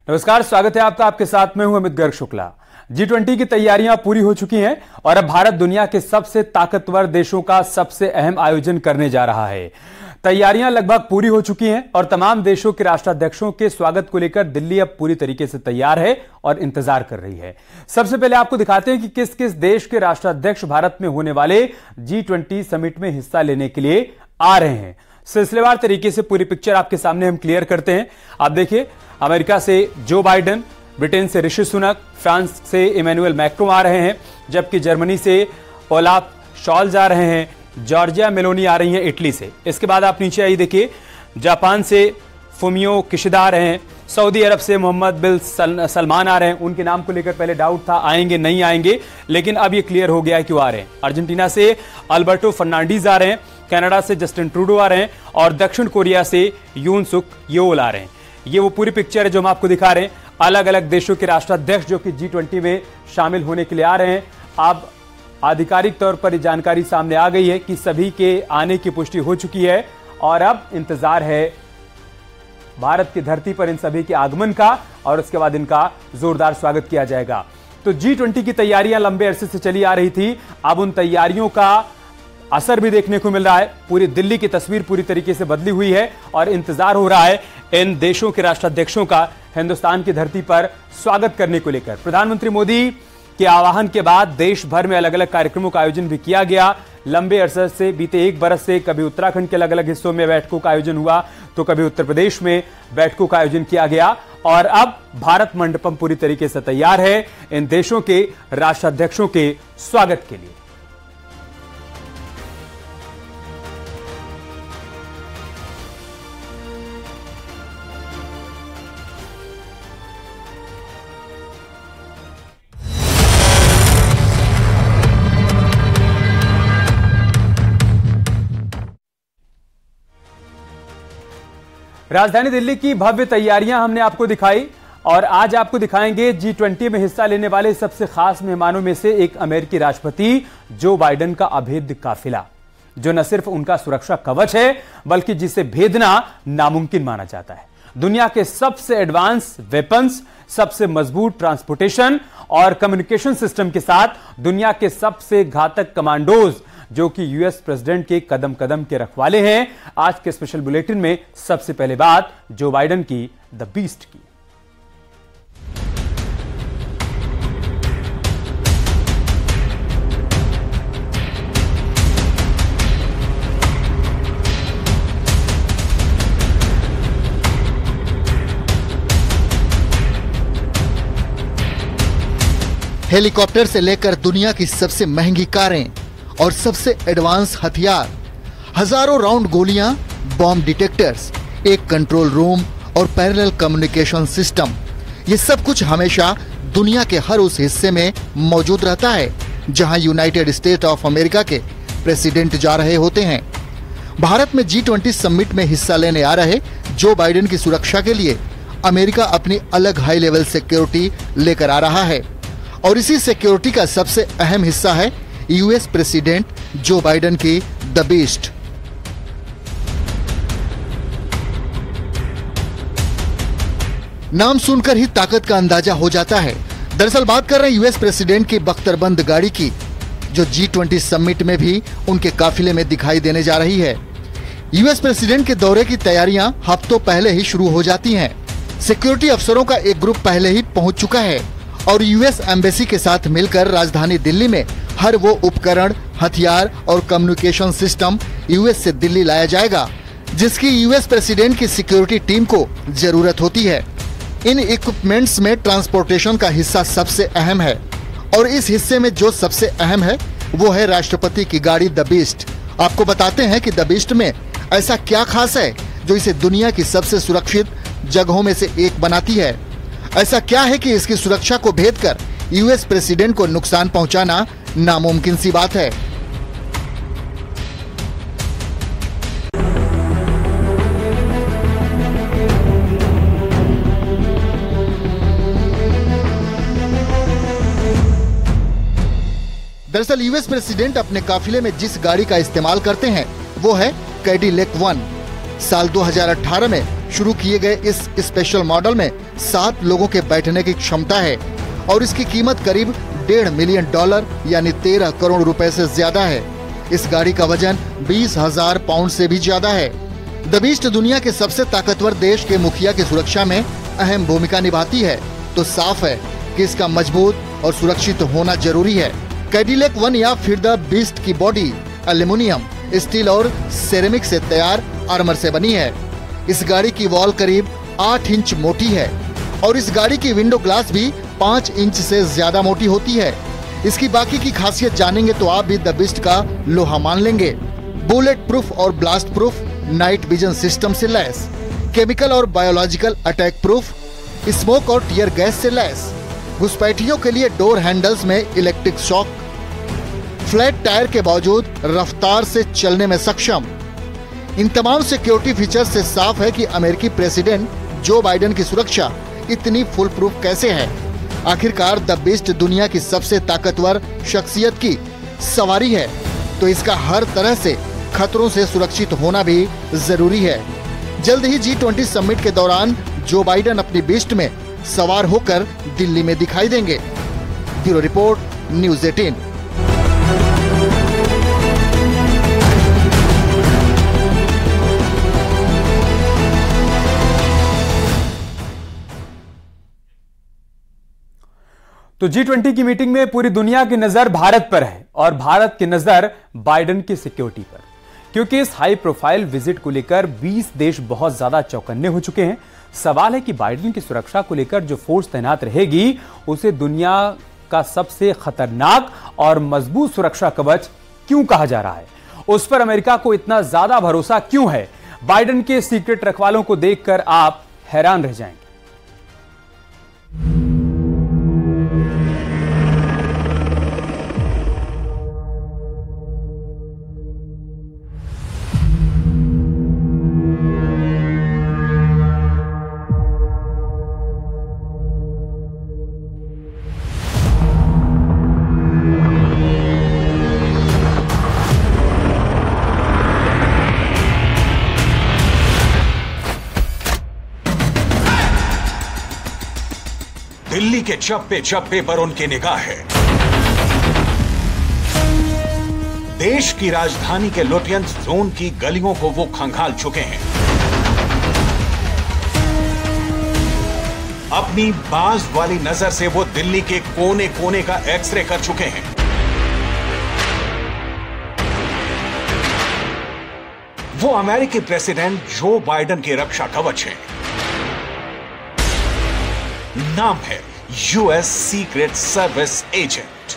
नमस्कार, स्वागत है आपका। आपके साथ में हूं अमित गर्ग शुक्ला। G20 की तैयारियां पूरी हो चुकी हैं और अब भारत दुनिया के सबसे ताकतवर देशों का सबसे अहम आयोजन करने जा रहा है। तैयारियां लगभग पूरी हो चुकी हैं और तमाम देशों के राष्ट्राध्यक्षों के स्वागत को लेकर दिल्ली अब पूरी तरीके से तैयार है और इंतजार कर रही है। सबसे पहले आपको दिखाते हैं कि किस किस देश के राष्ट्राध्यक्ष भारत में होने वाले G20 समिट में हिस्सा लेने के लिए आ रहे हैं। सिलसिलेवार तरीके से पूरी पिक्चर आपके सामने हम क्लियर करते हैं। आप देखिए, अमेरिका से जो बाइडेन, ब्रिटेन से ऋषि सुनक, फ्रांस से इमैनुअल मैक्रों आ रहे हैं, जबकि जर्मनी से ओलाफ शॉल्ज आ रहे हैं, जॉर्जिया मेलोनी आ रही हैं इटली से। इसके बाद आप नीचे आइए, देखिए जापान से फुमियो किशिदा आ रहे हैं, सऊदी अरब से मोहम्मद बिन सलमान आ रहे हैं। उनके नाम को लेकर पहले डाउट था आएंगे नहीं आएंगे, लेकिन अब ये क्लियर हो गया है क्यों आ रहे हैं। अर्जेंटीना से अल्बर्टो फर्नांडीज आ रहे हैं, कनाडा से जस्टिन ट्रूडो आ रहे हैं और दक्षिण कोरिया से यून सुक येओल आ रहे हैं। ये वो पूरी पिक्चर है जो हम आपको दिखा रहे हैं। अलग अलग देशों के राष्ट्राध्यक्ष जो कि G20 में शामिल होने के लिए आ रहे हैं। अब आधिकारिक तौर पर ये जानकारी सामने आ गई है कि सभी के आने की पुष्टि हो चुकी है और अब इंतजार है भारत की धरती पर इन सभी के आगमन का और उसके बाद इनका जोरदार स्वागत किया जाएगा। तो G20 की तैयारियां लंबे अरसे से चली आ रही थी, अब उन तैयारियों का असर भी देखने को मिल रहा है। पूरी दिल्ली की तस्वीर पूरी तरीके से बदली हुई है और इंतजार हो रहा है इन देशों के राष्ट्राध्यक्षों का हिंदुस्तान की धरती पर स्वागत करने को लेकर। प्रधानमंत्री मोदी के आह्वान के बाद देश भर में अलग अलग कार्यक्रमों का आयोजन भी किया गया। लंबे अरसे से, बीते एक बरस से, कभी उत्तराखंड के अलग अलग हिस्सों में बैठकों का आयोजन हुआ तो कभी उत्तर प्रदेश में बैठकों का आयोजन किया गया और अब भारत मंडपम पूरी तरीके से तैयार है इन देशों के राष्ट्राध्यक्षों के स्वागत के लिए। राजधानी दिल्ली की भव्य तैयारियां हमने आपको दिखाई और आज आपको दिखाएंगे G20 में हिस्सा लेने वाले सबसे खास मेहमानों में से एक अमेरिकी राष्ट्रपति जो बाइडेन का अभेद्य काफिला, जो न सिर्फ उनका सुरक्षा कवच है बल्कि जिसे भेदना नामुमकिन माना जाता है। दुनिया के सबसे एडवांस वेपन्स, सबसे मजबूत ट्रांसपोर्टेशन और कम्युनिकेशन सिस्टम के साथ दुनिया के सबसे घातक कमांडोज जो कि यूएस प्रेसिडेंट के कदम कदम के रखवाले हैं। आज के स्पेशल बुलेटिन में सबसे पहले बात जो बाइडेन की, द बीस्ट की। हेलीकॉप्टर से लेकर दुनिया की सबसे महंगी कारें और सबसे एडवांस हथियार, हजारों राउंड गोलियां, बॉम्ब डिटेक्टर्स, एक कंट्रोल रूम और पैरेलल कम्युनिकेशन सिस्टम, ये सब कुछ हमेशा दुनिया के हर उस हिस्से में मौजूद रहता है जहां यूनाइटेड स्टेट ऑफ अमेरिका के प्रेसिडेंट जा रहे होते हैं। भारत में G20 समिट में हिस्सा लेने आ रहे जो बाइडेन की सुरक्षा के लिए अमेरिका अपनी अलग हाई लेवल सिक्योरिटी लेकर आ रहा है और इसी सिक्योरिटी का सबसे अहम हिस्सा है यूएस प्रेसिडेंट जो बाइडेन की द बीस्ट। नाम सुनकर ही ताकत का अंदाजा हो जाता है। दरअसल बात कर रहे हैं यूएस प्रेसिडेंट की बख्तरबंद गाड़ी की, जो G20 समिट में भी उनके काफिले में दिखाई देने जा रही है। यूएस प्रेसिडेंट के दौरे की तैयारियां हफ्तों पहले ही शुरू हो जाती हैं। सिक्योरिटी अफसरों का एक ग्रुप पहले ही पहुंच चुका है और यूएस एम्बेसी के साथ मिलकर राजधानी दिल्ली में हर वो उपकरण, हथियार और कम्युनिकेशन सिस्टम यूएस से दिल्ली लाया जाएगा जिसकी यूएस प्रेसिडेंट की सिक्योरिटी टीम को जरूरत होती है। इन इक्विपमेंट्स में ट्रांसपोर्टेशन का हिस्सा सबसे अहम है और इस हिस्से में जो सबसे अहम है वो है राष्ट्रपति की गाड़ी द बीस्ट। आपको बताते हैं कि द बीस्ट में ऐसा क्या खास है जो इसे दुनिया की सबसे सुरक्षित जगहों में से एक बनाती है। ऐसा क्या है कि इसकी सुरक्षा को भेद कर यूएस प्रेसिडेंट को नुकसान पहुंचाना नामुमकिन सी बात है। दरअसल यूएस प्रेसिडेंट अपने काफिले में जिस गाड़ी का इस्तेमाल करते हैं वो है कैडिलैक 1। साल 2018 में शुरू किए गए इस स्पेशल मॉडल में 7 लोगों के बैठने की क्षमता है और इसकी कीमत करीब $1.5 मिलियन यानी 13 करोड़ रुपए से ज्यादा है। इस गाड़ी का वजन 20,000 पाउंड से भी ज्यादा है। द बीस्ट दुनिया के सबसे ताकतवर देश के मुखिया की सुरक्षा में अहम भूमिका निभाती है, तो साफ है कि इसका मजबूत और सुरक्षित होना जरूरी है। कैडिलैक वन या फिर द बीस्ट की बॉडी एल्यूमिनियम, स्टील और सेरेमिक से तैयार आर्मर से बनी है। इस गाड़ी की वॉल करीब 8 इंच मोटी है और इस गाड़ी की विंडो ग्लास भी 5 इंच से ज्यादा मोटी होती है। इसकी बाकी की खासियत जानेंगे तो आप भी द बीस्ट का लोहा मान लेंगे। बुलेट प्रूफ और blast proof, night vision system से लैस, केमिकल और बायोलॉजिकल अटैक प्रूफ, स्मोक और टीयर गैस से लैस, घुसपैठियों के लिए डोर हैंडल्स में इलेक्ट्रिक शॉक, फ्लैट टायर के बावजूद रफ्तार से चलने में सक्षम। इन तमाम सिक्योरिटी फीचर्स से साफ है कि अमेरिकी प्रेसिडेंट जो बाइडेन की सुरक्षा इतनी फुल प्रूफ कैसे है। आखिरकार द बीस्ट दुनिया की सबसे ताकतवर शख्सियत की सवारी है, तो इसका हर तरह से खतरों से सुरक्षित होना भी जरूरी है। जल्द ही G20 समिट के दौरान जो बाइडेन अपनी बीस्ट में सवार होकर दिल्ली में दिखाई देंगे। Bureau report, news 18। तो G20 की मीटिंग में पूरी दुनिया की नजर भारत पर है और भारत की नजर बाइडेन की सिक्योरिटी पर, क्योंकि इस हाई प्रोफाइल विजिट को लेकर 20 देश बहुत ज्यादा चौकन्ने हो चुके हैं। सवाल है कि बाइडेन की सुरक्षा को लेकर जो फोर्स तैनात रहेगी उसे दुनिया का सबसे खतरनाक और मजबूत सुरक्षा कवच क्यों कहा जा रहा है, उस पर अमेरिका को इतना ज्यादा भरोसा क्यों है। बाइडेन के सीक्रेट रखवालों को देखकर आप हैरान रह जाएंगे। दिल्ली के चप्पे चप्पे पर उनकी निगाह है। देश की राजधानी के लुटियंस जोन की गलियों को वो खंगाल चुके हैं। अपनी बाज वाली नजर से वो दिल्ली के कोने कोने का एक्सरे कर चुके हैं। वो अमेरिकी प्रेसिडेंट जो बाइडेन के रक्षा कवच हैं। नाम है यूएस सीक्रेट सर्विस एजेंट।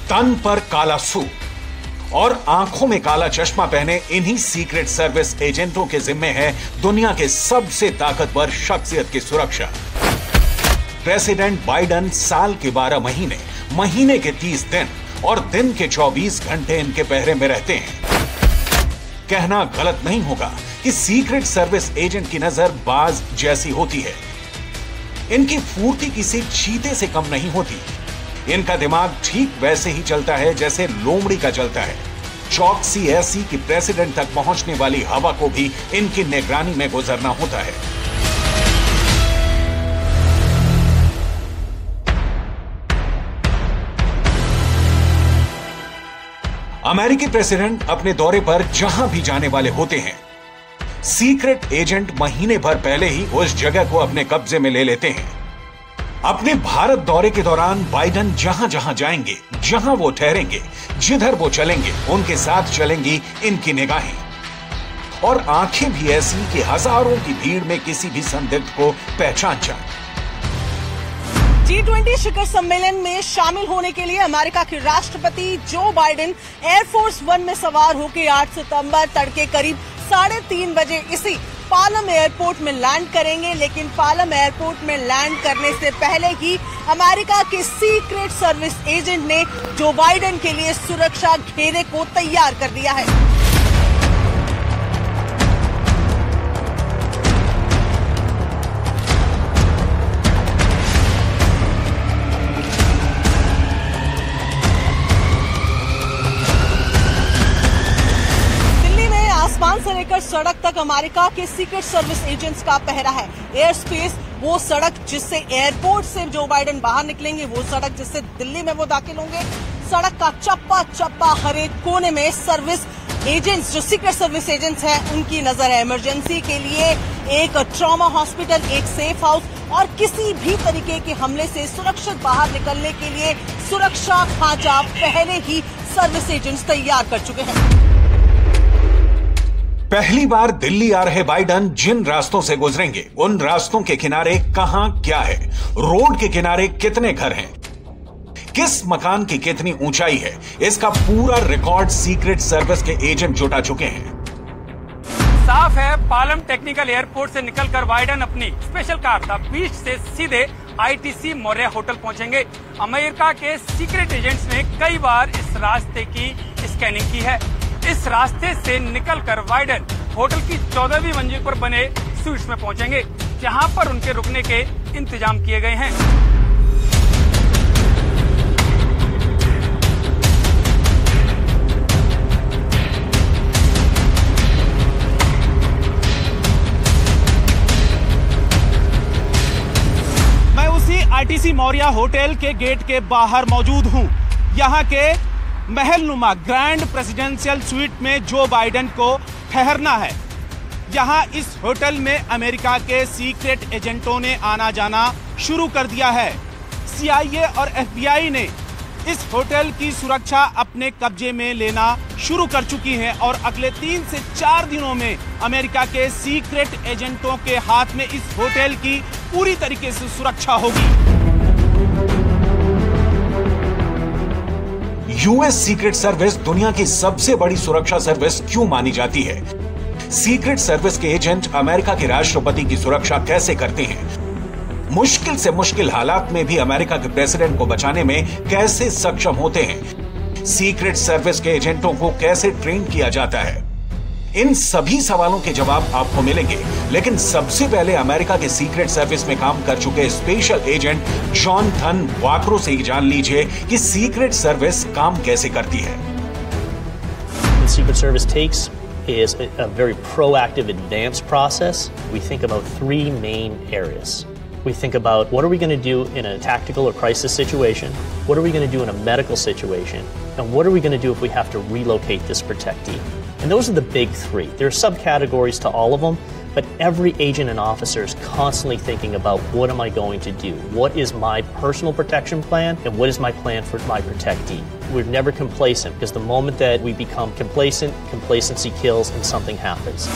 तन पर काला सूट और आंखों में काला चश्मा पहने इन्हीं सीक्रेट सर्विस एजेंटों के जिम्मे है दुनिया के सबसे ताकतवर शख्सियत की सुरक्षा। प्रेसिडेंट बाइडेन साल के 12 महीने, महीने के 30 दिन और दिन के 24 घंटे इनके पहरे में रहते हैं। कहना गलत नहीं होगा कि सीक्रेट सर्विस एजेंट की नजर बाज जैसी होती है। इनकी फुर्ती किसी चीते से कम नहीं होती। इनका दिमाग ठीक वैसे ही चलता है जैसे लोमड़ी का चलता है। चौकसी ऐसी कि प्रेसिडेंट तक पहुंचने वाली हवा को भी इनकी निगरानी में गुजरना होता है। अमेरिकी प्रेसिडेंट अपने दौरे पर जहां भी जाने वाले होते हैं, सीक्रेट एजेंट महीने भर पहले ही उस जगह को अपने कब्जे में ले लेते हैं। अपने भारत दौरे के दौरान बाइडेन जहां जहां जाएंगे, जहां वो ठहरेंगे, जिधर वो चलेंगे, उनके साथ चलेंगी इनकी निगाहें और आंखें भी ऐसी कि हजारों की भीड़ में किसी भी संदिग्ध को पहचान जाए। G20 शिखर सम्मेलन में शामिल होने के लिए अमेरिका के राष्ट्रपति जो बाइडेन एयरफोर्स वन में सवार होकर 8 सितंबर तड़के करीब 3:30 बजे इसी पालम एयरपोर्ट में लैंड करेंगे। लेकिन पालम एयरपोर्ट में लैंड करने से पहले ही अमेरिका के सीक्रेट सर्विस एजेंट ने जो बाइडेन के लिए सुरक्षा घेरे को तैयार कर दिया है। से लेकर सड़क तक अमेरिका के सीक्रेट सर्विस एजेंट्स का पहरा है। एयर स्पेस वो सड़क जिससे एयरपोर्ट से जो बाइडेन बाहर निकलेंगे, वो सड़क जिससे दिल्ली में वो दाखिल होंगे, सड़क का चप्पा चप्पा हर एक कोने में सर्विस एजेंट्स, जो सीक्रेट सर्विस एजेंट्स हैं, उनकी नजर है। इमरजेंसी के लिए एक ट्रॉमा हॉस्पिटल, एक सेफ हाउस और किसी भी तरीके के हमले से सुरक्षित बाहर निकलने के लिए सुरक्षा खांचा पहले ही सर्विस एजेंट्स तैयार कर चुके हैं। पहली बार दिल्ली आ रहे बाइडेन जिन रास्तों से गुजरेंगे, उन रास्तों के किनारे कहां क्या है, रोड के किनारे कितने घर हैं, किस मकान की कितनी ऊंचाई है, इसका पूरा रिकॉर्ड सीक्रेट सर्विस के एजेंट जुटा चुके हैं। साफ है, पालम टेक्निकल एयरपोर्ट से निकलकर बाइडेन अपनी स्पेशल कार द बीच से सीधे ITC मौर्या होटल पहुंचेंगे। अमेरिका के सीक्रेट एजेंट्स ने कई बार इस रास्ते की स्कैनिंग की है। इस रास्ते से निकलकर बाइडेन होटल की 14वीं मंजिल पर बने स्वीट्स में पहुंचेंगे, जहां पर उनके रुकने के इंतजाम किए गए हैं। मैं उसी ITC मौर्या होटल के गेट के बाहर मौजूद हूं। यहां के महलनुमा ग्रैंड प्रेसिडेंशियल स्वीट में जो बाइडेन को ठहरना है। यहां इस होटल में अमेरिका के सीक्रेट एजेंटों ने आना जाना शुरू कर दिया है। CIA और FBI ने इस होटल की सुरक्षा अपने कब्जे में लेना शुरू कर चुकी है और अगले 3 से 4 दिनों में अमेरिका के सीक्रेट एजेंटों के हाथ में इस होटल की पूरी तरीके से सुरक्षा होगी। US सीक्रेट सर्विस दुनिया की सबसे बड़ी सुरक्षा सर्विस क्यों मानी जाती है? सीक्रेट सर्विस के एजेंट अमेरिका के राष्ट्रपति की सुरक्षा कैसे करते हैं? मुश्किल से मुश्किल हालात में भी अमेरिका के प्रेसिडेंट को बचाने में कैसे सक्षम होते हैं? सीक्रेट सर्विस के एजेंटों को कैसे ट्रेन किया जाता है? इन सभी सवालों के जवाब आपको मिलेंगे, लेकिन सबसे पहले अमेरिका के सीक्रेट सर्विस में काम कर चुके स्पेशल एजेंट जॉनथन वाक्रो से ही जान लीजिए कि सीक्रेट सर्विस काम कैसे करती है। Secret Service takes is a very proactive, advanced process. We think about 3 main areas. We think about what are we going to do in a tactical or crisis situation? What are we going to do in a medical situation? And what are we going to do if we have to relocate this protectee? And those are the big 3. There are subcategories to all of them, but every agent and officer is constantly thinking about what am I going to do? What is my personal protection plan? And what is my plan for my protectee? We're never complacent, because the moment that we become complacent, complacency kills and something happens.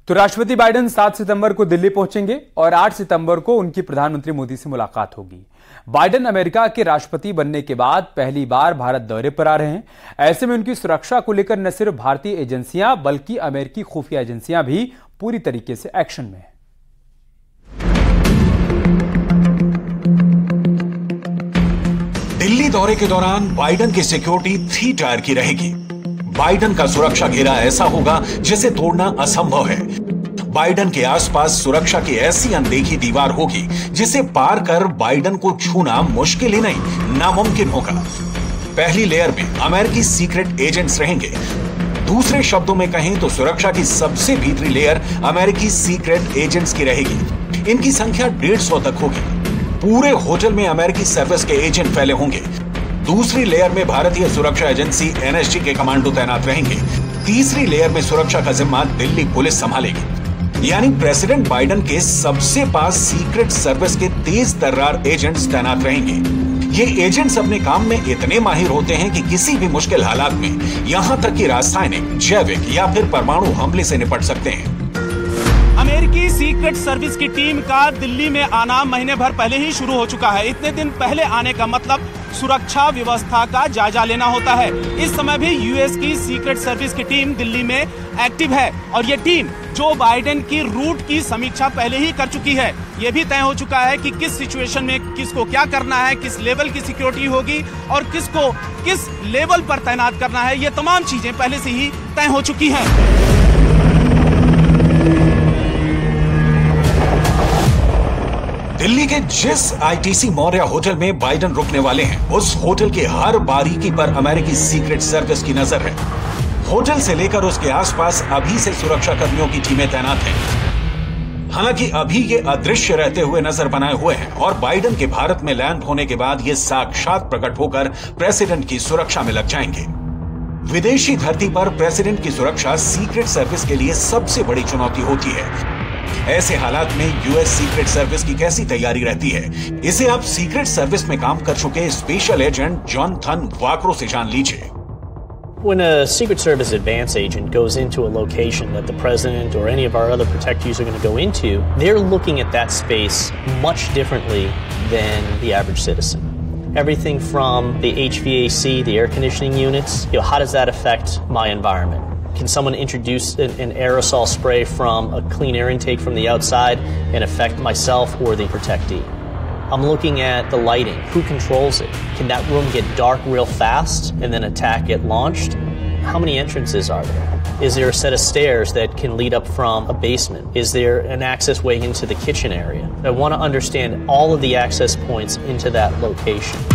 तो राष्ट्रपति Biden 7 सितंबर को दिल्ली पहुंचेंगे और 8 सितंबर को उनकी प्रधानमंत्री मोदी से मुलाकात होगी। बाइडेन अमेरिका के राष्ट्रपति बनने के बाद पहली बार भारत दौरे पर आ रहे हैं। ऐसे में उनकी सुरक्षा को लेकर न सिर्फ भारतीय एजेंसियां बल्कि अमेरिकी खुफिया एजेंसियां भी पूरी तरीके से एक्शन में हैं। दिल्ली दौरे के दौरान बाइडेन की सिक्योरिटी 3 टायर की रहेगी। बाइडेन का सुरक्षा घेरा ऐसा होगा जिसे तोड़ना असंभव है। बाइडेन के आसपास सुरक्षा की ऐसी अनदेखी दीवार होगी जिसे पार कर बाइडेन को छूना मुश्किल ही नहीं, नामुमकिन होगा। पहली लेयर में अमेरिकी सीक्रेट एजेंट्स रहेंगे। दूसरे शब्दों में कहें तो सुरक्षा की सबसे भीतरी लेयर अमेरिकी सीक्रेट एजेंट्स की रहेगी। इनकी संख्या 150 तक होगी। पूरे होटल में अमेरिकी सर्विस के एजेंट फैले होंगे। दूसरी लेयर में भारतीय सुरक्षा एजेंसी NSG के कमांडो तैनात रहेंगे। तीसरी लेयर में सुरक्षा का जिम्मा दिल्ली पुलिस संभालेगी। यानी प्रेसिडेंट बाइडेन के सबसे पास सीक्रेट सर्विस के तेज तर्रार एजेंट्स तैनात रहेंगे। ये एजेंट्स अपने काम में इतने माहिर होते हैं कि किसी भी मुश्किल हालात में यहां तक कि रासायनिक, जैविक या फिर परमाणु हमले से निपट सकते हैं। अमेरिकी सीक्रेट सर्विस की टीम का दिल्ली में आना महीने भर पहले ही शुरू हो चुका है। इतने दिन पहले आने का मतलब सुरक्षा व्यवस्था का जायजा लेना होता है। इस समय भी यूएस की सीक्रेट सर्विस की टीम दिल्ली में एक्टिव है और ये टीम जो बाइडेन की रूट की समीक्षा पहले ही कर चुकी है। ये भी तय हो चुका है कि किस सिचुएशन में किसको क्या करना है, किस लेवल की सिक्योरिटी होगी और किसको किस लेवल पर तैनात करना है। ये तमाम चीजें पहले से ही तय हो चुकी हैं। दिल्ली के जिस आईटीसी मौर्या होटल में बाइडेन रुकने वाले हैं, उस होटल के हर बारीकी पर अमेरिकी सीक्रेट सर्विस की नजर है। होटल से लेकर उसके आसपास अभी से सुरक्षा कर्मियों की टीमें तैनात हैं। हालांकि अभी ये अदृश्य रहते हुए नजर बनाए हुए हैं और बाइडेन के भारत में लैंड होने के बाद ये साक्षात प्रकट होकर प्रेसिडेंट की सुरक्षा में लग जाएंगे। विदेशी धरती पर प्रेसिडेंट की सुरक्षा सीक्रेट सर्विस के लिए सबसे बड़ी चुनौती होती है। ऐसे हालात में यूएस सीक्रेट सर्विस की कैसी तैयारी रहती है, इसे आप सीक्रेट सर्विस में काम कर चुके स्पेशल एजेंट जॉनथन वाक्रो से जान लीजिए। When a Secret Service advance agent goes into a location that the president or any of our other protectees are going to go into, they're looking at that space much differently than the average citizen. Everything from the HVAC, the air conditioning units, how does that affect my environment? Can someone introduce an aerosol spray from a clean air intake from the outside and affect myself or the protectee? I'm looking at the lighting. Who controls it? Can that room get dark real fast and then attack get launched? How many entrances are there? Is there a set of stairs that can lead up from a basement? Is there an access way into the kitchen area? I want to understand all of the access points into that location.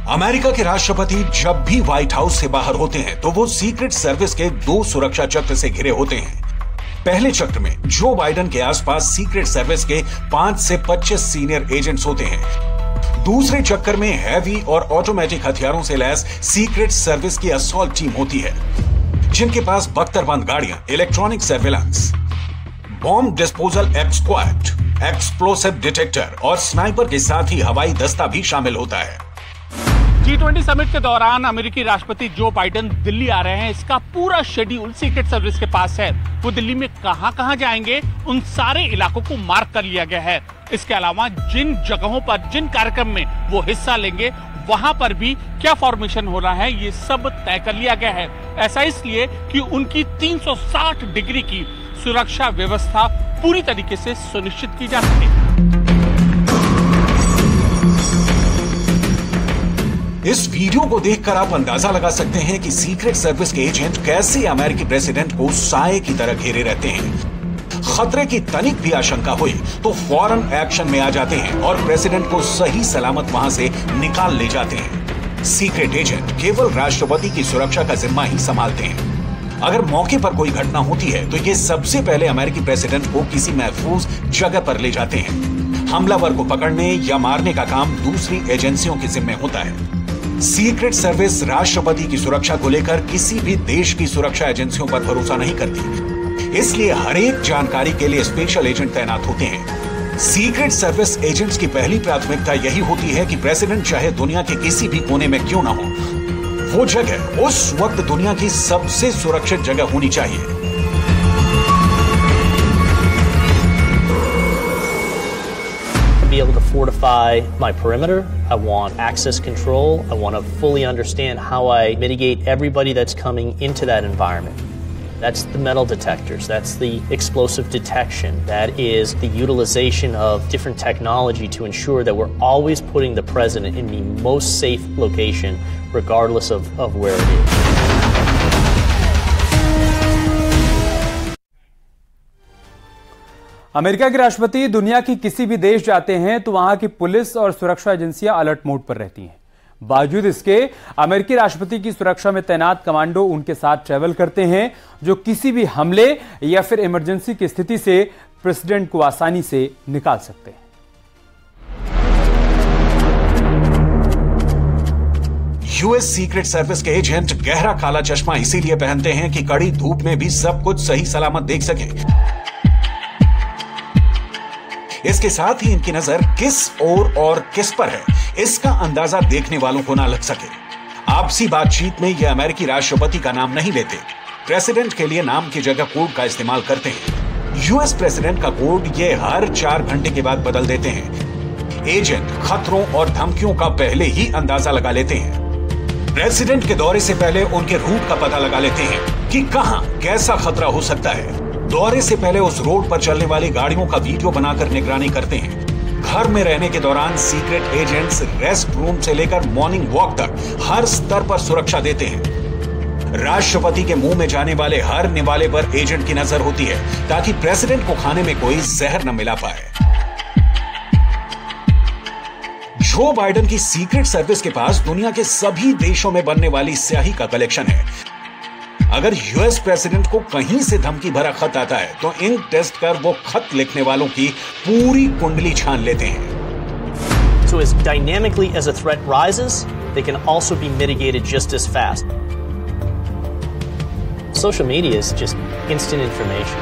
America के राष्ट्रपति जब भी white house से बाहर होते हैं तो वो सीक्रेट सर्विस के 2 सुरक्षा चक्र से घिरे होते हैं। पहले चक्र में जो बाइडेन के आसपास सीक्रेट सर्विस के 5 से 25 सीनियर एजेंट्स होते हैं। दूसरे चक्कर में हैवी और ऑटोमेटिक हथियारों से लैस सीक्रेट सर्विस की असॉल्ट टीम होती है, जिनके पास बख्तरबंद गाड़ियां, electronic surveillance, bomb disposal squad, explosive detector और स्नाइपर के साथ ही हवाई दस्ता भी शामिल होता है। G20 समिट के दौरान अमेरिकी राष्ट्रपति जो बाइडेन दिल्ली आ रहे हैं, इसका पूरा शेड्यूल सीक्रेट सर्विस के पास है। वो दिल्ली में कहां जाएंगे, उन सारे इलाकों को मार्क कर लिया गया है। इसके अलावा जिन जगहों पर, जिन कार्यक्रम में वो हिस्सा लेंगे, वहां पर भी क्या फॉर्मेशन हो रहा है, ये सब तय कर लिया गया है। ऐसा इसलिए कि उनकी 360 डिग्री की सुरक्षा व्यवस्था पूरी तरीके से सुनिश्चित की जा सके। इस वीडियो को देखकर आप अंदाजा लगा सकते हैं कि सीक्रेट सर्विस के एजेंट कैसे अमेरिकी प्रेसिडेंट को साए की तरह घेरे रहते हैं। खतरे की तनिक भी आशंका हुई तो फौरन एक्शन में आ जाते हैं और प्रेसिडेंट को सही सलामत वहां से निकाल ले जाते हैं। सीक्रेट एजेंट केवल राष्ट्रपति की सुरक्षा का जिम्मा ही संभालते हैं। अगर मौके पर कोई घटना होती है तो ये सबसे पहले अमेरिकी प्रेसिडेंट को किसी महफूज जगह पर ले जाते हैं। हमलावर को पकड़ने या मारने का काम दूसरी एजेंसियों के जिम्मे होता है। सीक्रेट सर्विस राष्ट्रपति की सुरक्षा को लेकर किसी भी देश की सुरक्षा एजेंसियों पर भरोसा नहीं करती, इसलिए हर एक जानकारी के लिए स्पेशल एजेंट तैनात होते हैं। सीक्रेट सर्विस एजेंट्स की पहली प्राथमिकता यही होती है कि प्रेसिडेंट चाहे दुनिया के किसी भी कोने में क्यों ना हो, वो जगह उस वक्त दुनिया की सबसे सुरक्षित जगह होनी चाहिए। Be able to fortify my perimeter. I want access control. I want to fully understand how I mitigate everybody that's coming into that environment. That's the metal detectors. That's the explosive detection. That is the utilization of different technology to ensure that we're always putting the president in the most safe location, regardless of where it is. America के राष्ट्रपति दुनिया की किसी भी देश जाते हैं तो वहां की पुलिस और सुरक्षा एजेंसियां अलर्ट मोड पर रहती हैं। बावजूद इसके अमेरिकी राष्ट्रपति की सुरक्षा में तैनात कमांडो उनके साथ ट्रैवल करते हैं, जो किसी भी हमले या फिर इमरजेंसी की स्थिति से प्रेसिडेंट को आसानी से निकाल सकते हैं। यूएस सीक्रेट सर्विस के एजेंट गहरा काला चश्मा इसीलिए पहनते हैं कि कड़ी धूप में भी सब कुछ सही सलामत देख सकें। इसके साथ ही इनकी नजर किस ओर और किस पर है, इसका अंदाजा देखने वालों को ना लग सके। आपसी बातचीत में ये अमेरिकी राष्ट्रपति का नाम नहीं लेते, प्रेसिडेंट के लिए नाम की जगह कोड का इस्तेमाल करते हैं। यूएस प्रेसिडेंट का कोड ये हर 4 घंटे के बाद बदल देते हैं। एजेंट खतरों और धमकियों का पहले ही अंदाजा लगा लेते हैं। प्रेसिडेंट के दौरे से पहले उनके रूट का पता लगा लेते हैं कि कहां कैसा खतरा हो सकता है। दौरे से पहले उस रोड पर चलने वाली गाड़ियों का वीडियो बनाकर निगरानी करते हैं। घर में रहने के दौरान सीक्रेट एजेंट्स रेस्ट रूम से लेकर मॉर्निंग वॉक तक हर स्तर पर सुरक्षा देते हैं। राष्ट्रपति के मुंह में जाने वाले हर निवाले पर एजेंट की नजर होती है ताकि प्रेसिडेंट को खाने में कोई जहर न मिला पाए। जो बाइडेन की सीक्रेट सर्विस के पास दुनिया के सभी देशों में बनने वाली स्याही का कलेक्शन है। अगर यूएस प्रेसिडेंट को कहीं से धमकी भरा खत आता है तो इंक टेस्ट कर वो खत लिखने वालों की पूरी कुंडली छान लेते हैं। So as dynamically as a threat rises, they can also be mitigated just as fast. Social media is just instant information,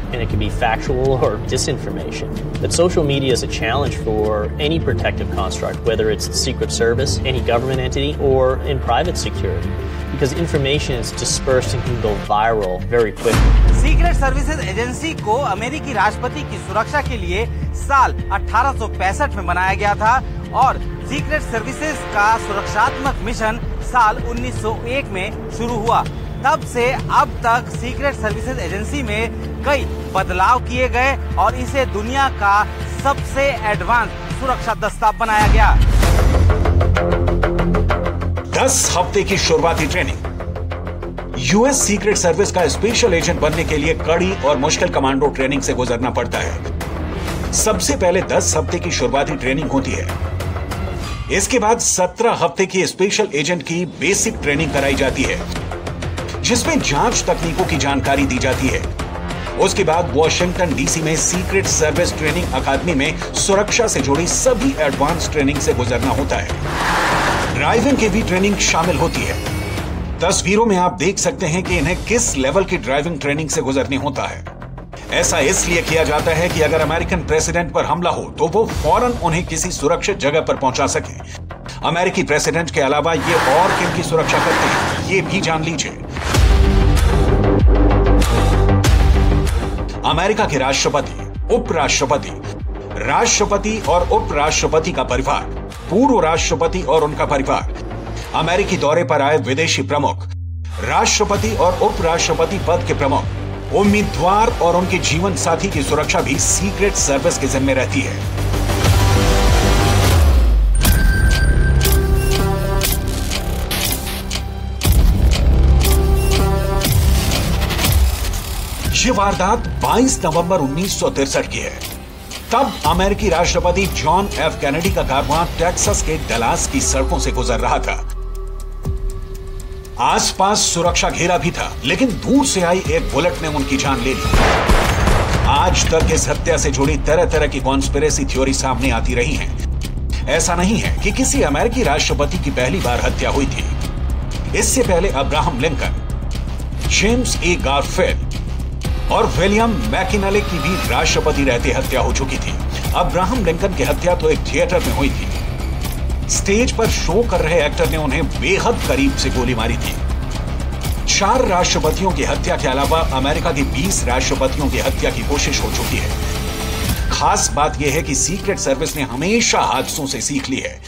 and it can be factual or disinformation. But social media is a challenge for any protective construct, whether it's the Secret Service, any government entity, or in private security, because information is dispersed and can go viral very quickly. Secret services agency को अमेरिकी राष्ट्रपति की सुरक्षा के लिए साल 1865 में बनाया गया था और सीक्रेट सर्विसेज का सुरक्षात्मक मिशन साल 1901 में शुरू हुआ। तब से अब तक सीक्रेट सर्विसेज एजेंसी में कई बदलाव किए गए और इसे दुनिया का सबसे एडवांस सुरक्षा दस्ता बनाया गया। 10 हफ्ते की शुरुआती ट्रेनिंग। यूएस सीक्रेट सर्विस का स्पेशल एजेंट बनने के लिए कड़ी और मुश्किल कमांडो ट्रेनिंग से गुजरना पड़ता है। सबसे पहले 10 हफ्ते की शुरुआती ट्रेनिंग होती है। इसके बाद 17 हफ्ते की स्पेशल एजेंट की बेसिक ट्रेनिंग कराई जाती है, जिसमें जांच तकनीकों की जानकारी दी जाती है। उसके बाद वॉशिंगटन डीसी में सीक्रेट सर्विस ट्रेनिंग अकादमी में सुरक्षा से जुड़ी सभी एडवांस ट्रेनिंग से गुजरना होता है। ड्राइविंग की भी ट्रेनिंग शामिल होती है। तस्वीरों में आप देख सकते हैं कि इन्हें किस लेवल की ड्राइविंग ट्रेनिंग से गुजरनी होता है। ऐसा इसलिए किया जाता है कि अगर अमेरिकन प्रेसिडेंट पर हमला हो तो वो फौरन उन्हें किसी सुरक्षित जगह पर पहुंचा सके। अमेरिकी प्रेसिडेंट के अलावा ये और किन की सुरक्षा करते हैं, ये भी जान लीजिए। अमेरिका के राष्ट्रपति, उपराष्ट्रपति, राष्ट्रपति और उपराष्ट्रपति का परिवार, पूर्व राष्ट्रपति और उनका परिवार, अमेरिकी दौरे पर आए विदेशी प्रमुख, राष्ट्रपति और उपराष्ट्रपति पद के प्रमुख, उम्मीदवार और उनके जीवन साथी की सुरक्षा भी सीक्रेट सर्विस के जिम्मे रहती है। ये वारदात 22 नवंबर 1963 की है। तब अमेरिकी राष्ट्रपति जॉन एफ कैनेडी का कारवां टेक्सास के डलास की सड़कों से गुजर रहा था। आसपास सुरक्षा घेरा भी था, लेकिन दूर से आई एक बुलेट ने उनकी जान ले ली। आज तक इस हत्या से जुड़ी तरह तरह की कॉन्स्पिरेसी थ्योरी सामने आती रही हैं। ऐसा नहीं है कि किसी अमेरिकी राष्ट्रपति की पहली बार हत्या हुई थी। इससे पहले अब्राहम लिंकन, जेम्स ए गारफील्ड और विलियम मैकिनले की भी राष्ट्रपति रहते हत्या हो चुकी थी। अब्राहम लिंकन की हत्या तो एक थिएटर में हुई थी। स्टेज पर शो कर रहे एक्टर ने उन्हें बेहद करीब से गोली मारी थी। 4 राष्ट्रपतियों की हत्या के अलावा अमेरिका के 20 राष्ट्रपतियों की हत्या की कोशिश हो चुकी है। खास बात यह है कि सीक्रेट सर्विस ने हमेशा हादसों से सीख ली है।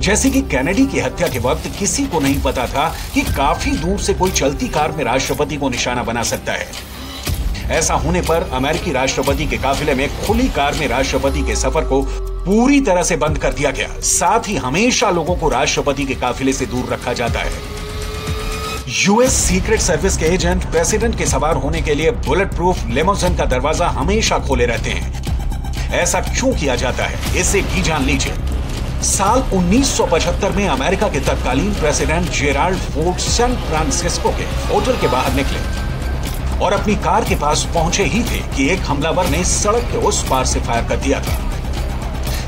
जैसे कि कैनेडी की हत्या के वक्त किसी को नहीं पता था कि काफी दूर से कोई चलती कार में राष्ट्रपति को निशाना बना सकता है। ऐसा होने पर अमेरिकी राष्ट्रपति के काफिले में खुली कार में राष्ट्रपति के सफर को पूरी तरह से बंद कर दिया गया। साथ ही हमेशा लोगों को राष्ट्रपति के काफिले से दूर रखा जाता है। यूएस सीक्रेट सर्विस के एजेंट प्रेसिडेंट के सवार होने के लिए बुलेट प्रूफ लिमोजिन का दरवाजा हमेशा खोले रहते हैं। ऐसा क्यों किया जाता है, इसे भी जान लीजिए। साल 1975 में अमेरिका के तत्कालीन president Gerald Ford San Francisco के होटल के बाहर निकले और अपनी कार के पास पहुंचे ही थे कि एक हमलावर ने सड़क के उस पार से फायर कर दिया था।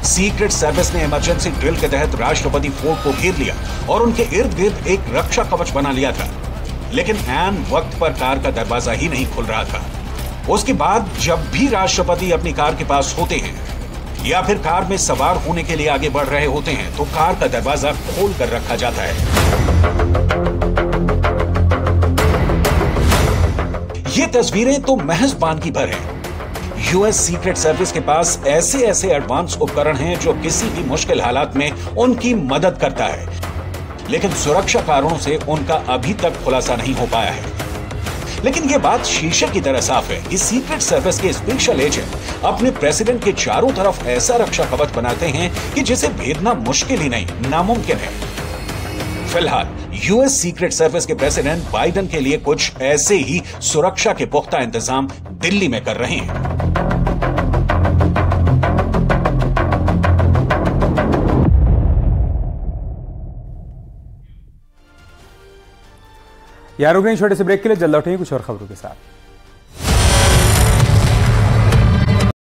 सीक्रेट सर्विस ने इमरजेंसी ड्रिल के तहत राष्ट्रपति फोर्ड को घेर लिया और उनके इर्द गिर्द एक रक्षा कवच बना लिया था, लेकिन ऐन वक्त पर कार का दरवाजा ही नहीं खुल रहा था। उसके बाद जब भी राष्ट्रपति अपनी कार के पास होते हैं या फिर कार में सवार होने के लिए आगे बढ़ रहे होते हैं तो कार का दरवाजा खोल कर रखा जाता है। ये तस्वीरें तो महज बानगी भर हैं। यूएस सीक्रेट सर्विस के पास ऐसे ऐसे एडवांस उपकरण हैं जो किसी भी मुश्किल हालात में उनकी मदद करता है, लेकिन सुरक्षा कारणों से उनका अभी तक खुलासा नहीं हो पाया है। लेकिन यह बात शीशे की तरह साफ है कि सीक्रेट सर्विस के स्पेशल एजेंट अपने प्रेसिडेंट के चारों तरफ ऐसा रक्षा कवच बनाते हैं कि जिसे भेदना मुश्किल ही नहीं, नामुमकिन है। फिलहाल यूएस सीक्रेट सर्विस के प्रेसिडेंट बाइडेन के लिए कुछ ऐसे ही सुरक्षा के पुख्ता इंतजाम दिल्ली में कर रहे हैं। यार रुक गए छोटे से ब्रेक के लिए, जल्द लौटेंगे कुछ और खबरों के साथ।